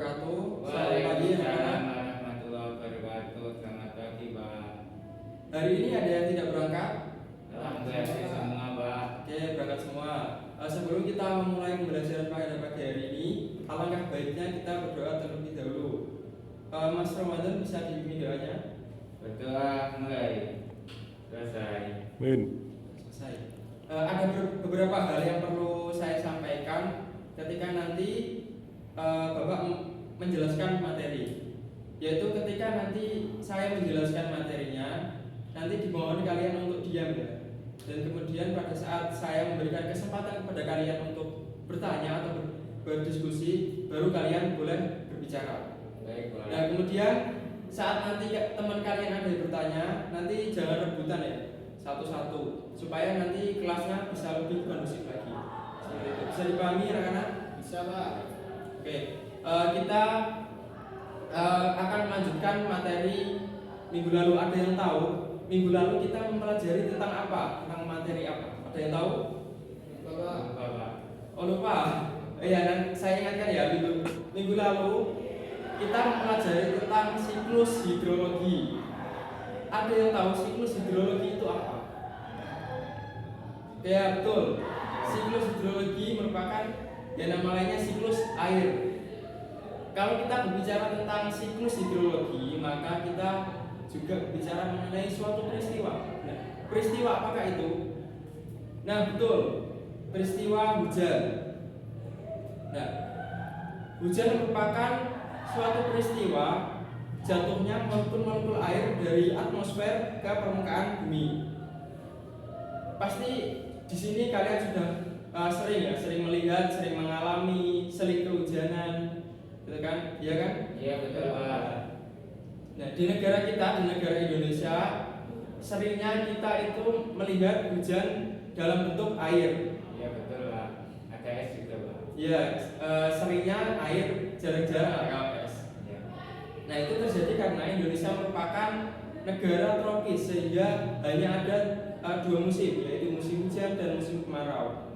wabarakatuh. Selamat pagi Waalaikumsalam anak-anak. warahmatullahi wabarakatuh. Selamat pagi, Pak. Hari ini ada yang tidak berangkat? Alhamdulillah semua, Pak. Oke, berangkat semua. Sebelum kita memulai pembelajaran pada pagi hari ini, alangkah baiknya kita berdoa terlebih dahulu. Mas Ramadan bisa dibimbing doanya? Berdoa mulai. Selesai. Selesai. Ada beberapa hal yang perlu saya sampaikan ketika nanti Bapak menjelaskan materi, yaitu ketika nanti saya menjelaskan materinya, nanti dimohon kalian untuk diam ya, dan kemudian pada saat saya memberikan kesempatan kepada kalian untuk bertanya atau berdiskusi, baru kalian boleh berbicara. Baik, Pak. Nah kemudian saat nanti teman kalian ada yang bertanya, nanti jangan rebutan ya, satu-satu, supaya nanti kelasnya bisa lebih kondusif lagi. Seperti itu. Bisa dipahami anak-anak? Bisa, Pak. Oke, kita akan melanjutkan materi minggu lalu. Ada yang tahu minggu lalu kita mempelajari tentang apa? Tentang materi apa? Ada yang tahu? Lupa, Pak. Oh lupa? Iya, dan saya ingatkan ya, minggu lalu kita mempelajari tentang siklus hidrologi. Ada yang tahu siklus hidrologi itu apa? Ya betul, siklus hidrologi merupakan yang namanya siklus air. Kalau kita berbicara tentang siklus hidrologi, maka kita juga bicara mengenai suatu peristiwa. Nah, peristiwa apakah itu? Nah betul, peristiwa hujan. Nah, hujan merupakan suatu peristiwa jatuhnya molekul-molekul air dari atmosfer ke permukaan bumi. Pasti di sini kalian sudah sering melihat, sering mengalami, sering kehujanan, gitu kan? Iya kan? Iya, betul, Pak. Nah, di negara kita, di negara Indonesia, seringnya kita itu melihat hujan dalam bentuk air. Iya, betul, Pak. Ada es juga, Pak. Iya, seringnya air, jarang-jarang ada es. Iya. Nah, itu terjadi karena Indonesia merupakan negara tropis, sehingga hanya ada dua musim, yaitu musim hujan dan musim kemarau.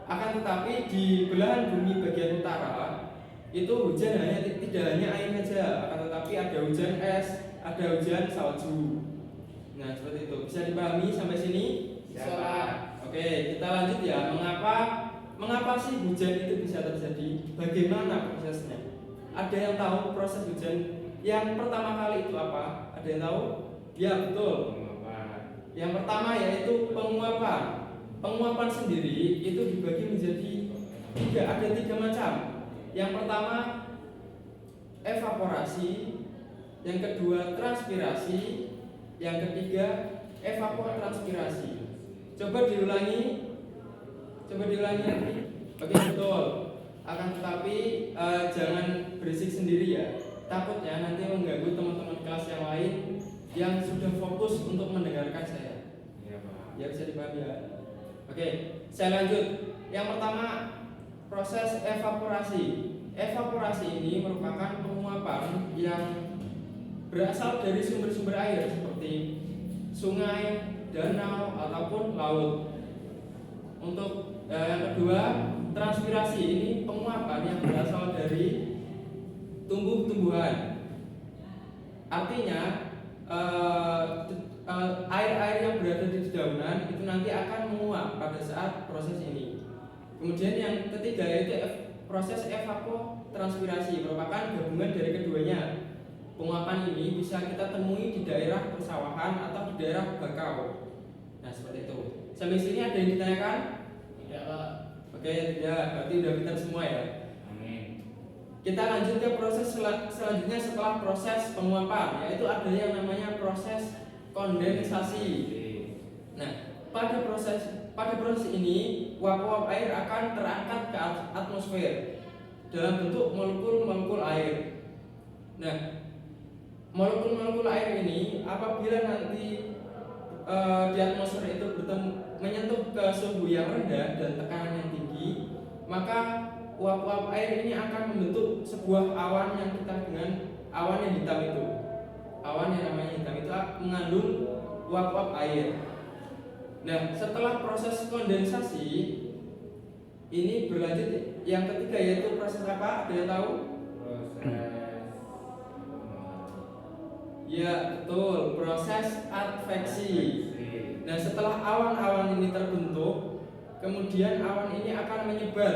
Akan tetapi di belahan bumi bagian utara itu hujan tidak hanya air saja, akan tetapi ada hujan es, ada hujan salju. Nah seperti itu, bisa dipahami sampai sini? Bisa, Pak. Oke, kita lanjut ya. Mengapa sih hujan itu bisa terjadi? Bagaimana prosesnya? Ada yang tahu proses hujan yang pertama kali itu apa? Ada yang tahu? Ya betul. Yang pertama yaitu penguapan. Penguapan sendiri itu dibagi menjadi ada tiga macam. Yang pertama evaporasi, yang kedua transpirasi, yang ketiga evapotranspirasi. Coba diulangi nanti. Oke betul. Akan tetapi jangan berisik sendiri ya. Takutnya nanti mengganggu teman-teman kelas yang lain yang sudah fokus untuk mendengarkan saya. Iya, Pak. Ya bisa dipahami ya. Oke, saya lanjut. Yang pertama proses evaporasi. Evaporasi ini merupakan penguapan yang berasal dari sumber-sumber air seperti sungai, danau ataupun laut. Untuk yang kedua, transpirasi ini penguapan yang berasal dari tumbuh-tumbuhan. Artinya air-air yang berada di dedaunan itu nanti akan menguap pada saat proses ini. Kemudian yang ketiga yaitu proses evapotranspirasi, merupakan gabungan dari keduanya. Penguapan ini bisa kita temui di daerah persawahan atau di daerah bakau. Nah seperti itu. Sampai sini ada yang ditanyakan? Tidak, Pak. Oke, tidak. Berarti udah pintar semua ya. Amin. Kita lanjut ke proses selanjutnya setelah proses penguapan, yaitu ada yang namanya proses kondensasi. Nah, pada proses ini uap-uap air akan terangkat ke atmosfer dalam bentuk molekul-molekul air. Nah, molekul-molekul air ini apabila nanti di atmosfer itu menyentuh ke suhu yang rendah dan tekanan yang tinggi, maka uap-uap air ini akan membentuk sebuah awan yang kita dengan awan yang hitam itu. Awan yang namanya hitam itu mengandung uap-uap air. Nah, setelah proses kondensasi ini berlanjut yang ketiga yaitu proses apa? Ada yang tahu? Ya, betul, proses adveksi. Nah, setelah awan-awan ini terbentuk, kemudian awan ini akan menyebar,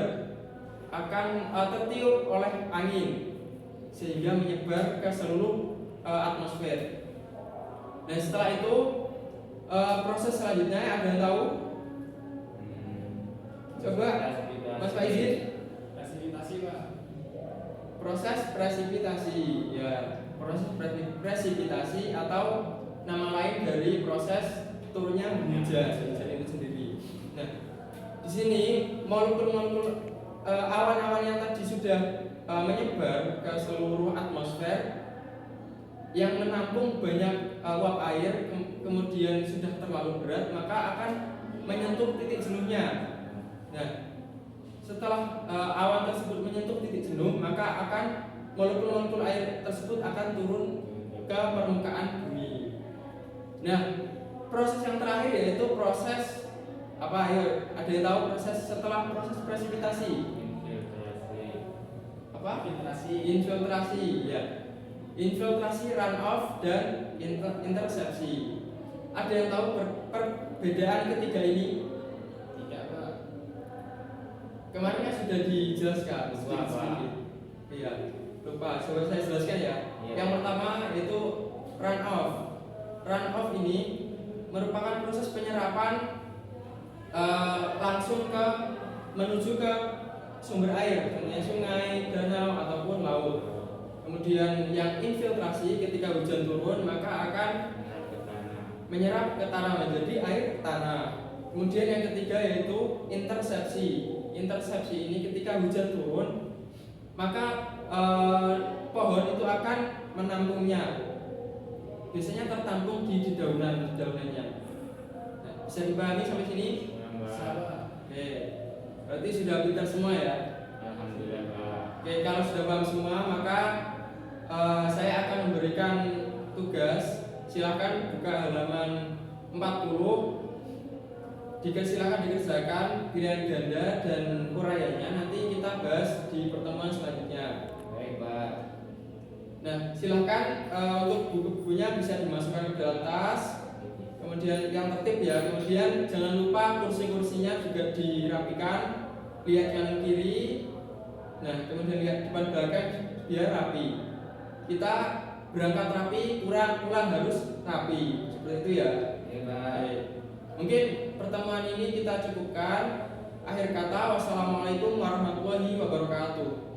akan tertiup oleh angin, sehingga menyebar ke seluruh atmosfer. Dan setelah itu proses selanjutnya ada yang tahu? Coba, Mas Faizin. Presipitasi, Pak. Proses presipitasi, ya, proses presipitasi atau nama lain dari proses turunnya hujan itu sendiri. Nah, di sini molekul-molekul awan-awan yang tadi sudah menyebar ke seluruh atmosfer yang menampung banyak uap air, kemudian sudah terlalu berat, maka akan menyentuh titik jenuhnya. Nah, setelah awan tersebut menyentuh titik jenuh, maka akan molekul-molekul air tersebut akan turun ke permukaan bumi. Nah, proses yang terakhir yaitu proses apa? Ayo, ada yang tahu proses setelah proses presipitasi? Apa? Infiltrasi, ya. Infiltrasi, runoff, dan intersepsi. Ada yang tahu perbedaan ketiga ini? Tidak, Pak. Kemarin kan sudah dijelaskan sedikit. Iya, lupa. Coba saya jelaskan ya. Iya. Yang pertama yaitu runoff. Runoff ini merupakan proses penyerapan langsung menuju ke sumber air, contohnya sungai, danau ataupun laut. Kemudian yang infiltrasi, ketika hujan turun maka akan menyerap ke tanah, menjadi air tanah. Kemudian yang ketiga yaitu intersepsi. Intersepsi ini ketika hujan turun maka pohon itu akan menampungnya. Biasanya tertampung di daunannya. Nah, bisa dipahami sampai sini? Salah. Oke, berarti sudah pintar semua ya. Alhamdulillah, Pak. Oke, kalau sudah paham semua maka saya akan memberikan tugas. Silakan buka halaman 40. Silakan dikerjakan pilihan ganda dan uraiannya. Nanti kita bahas di pertemuan selanjutnya. Baik, Pak. Nah, silakan untuk buku-bukunya bisa dimasukkan ke dalam tas. Kemudian yang tertib ya. Kemudian jangan lupa kursi-kursinya juga dirapikan. Lihat kanan kiri. Nah, kemudian lihat depan belakang biar rapi. Kita berangkat rapi, pulang harus rapi. Seperti itu ya. Baik, Pak. Baik. Mungkin pertemuan ini kita cukupkan. Akhir kata, wassalamualaikum warahmatullahi wabarakatuh.